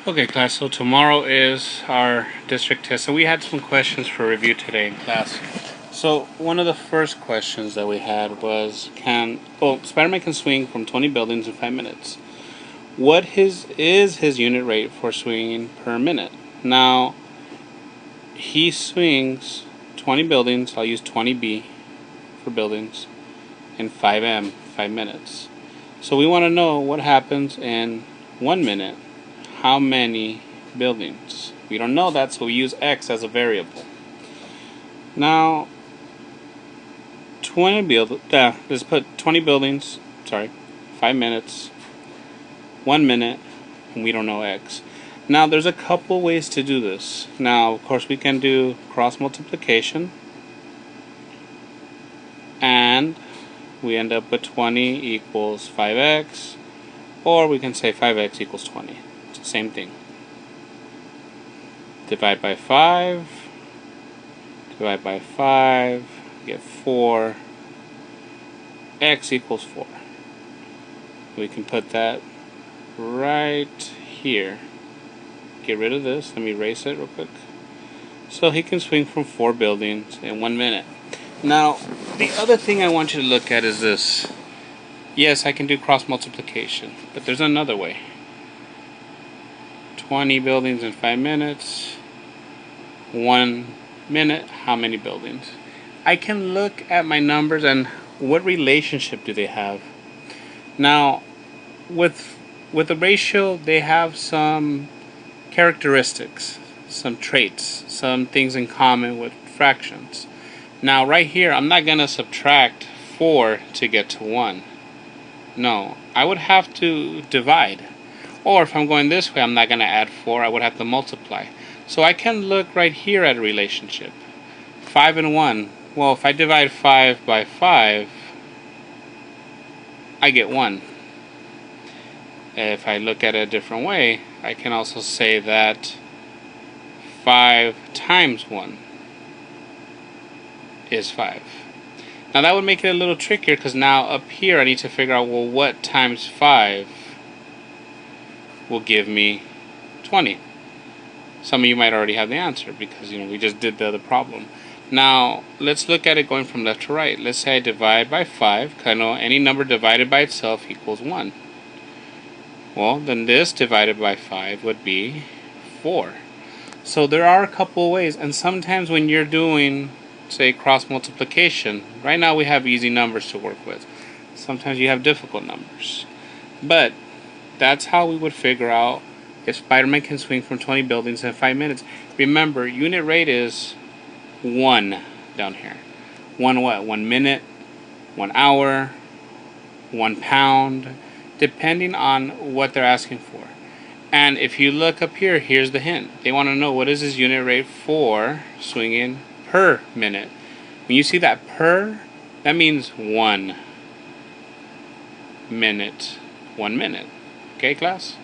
Okay, class, so tomorrow is our district test, and we had some questions for review today in class. So, one of the first questions that we had was Spider-Man can swing from 20 buildings in 5 minutes. What is his unit rate for swinging per minute? Now, he swings 20 buildings, I'll use 20B for buildings, in 5M, 5 minutes. So, we want to know what happens in 1 minute. How many buildings? We don't know that, so we use x as a variable. Now, let's put 20 buildings, 5 minutes, 1 minute, and we don't know x. Now, there's a couple ways to do this. Now, of course, we can do cross multiplication, and we end up with 20 equals 5x, or we can say 5x equals 20. Same thing. Divide by 5. Divide by 5. Get 4. X equals 4. We can put that right here. Get rid of this. Let me erase it real quick. So he can swing from 4 buildings in 1 minute. Now, the other thing I want you to look at is this. Yes, I can do cross multiplication, but there's another way. 20 buildings in 5 minutes. 1 minute, how many buildings? I can look at my numbers and what relationship do they have. Now, with a ratio, they have some characteristics, some traits, some things in common with fractions. Now, right here, I'm not going to subtract 4 to get to 1. No, I would have to divide. Or if I'm going this way, I'm not going to add 4, I would have to multiply. So I can look right here at a relationship. 5 and 1. Well, if I divide 5 by 5, I get 1. If I look at it a different way, I can also say that 5 times 1 is 5. Now that would make it a little trickier because now up here I need to figure out, well, what times 5 will give me 20. Some of you might already have the answer because we just did the other problem. Now let's look at it going from left to right. Let's say I divide by 5 because I know any number divided by itself equals 1. Well, then this divided by 5 would be 4. So there are a couple ways, and sometimes when you're doing, say, cross multiplication, right now we have easy numbers to work with. Sometimes you have difficult numbers. But that's how we would figure out if Spider-Man can swing from 20 buildings in 5 minutes. Remember, unit rate is 1 down here. 1 what? 1 minute, 1 hour, 1 pound, depending on what they're asking for. And if you look up here, here's the hint. They want to know what is his unit rate for swinging per minute. When you see that per, that means 1 minute. 1 minute. Okay, class?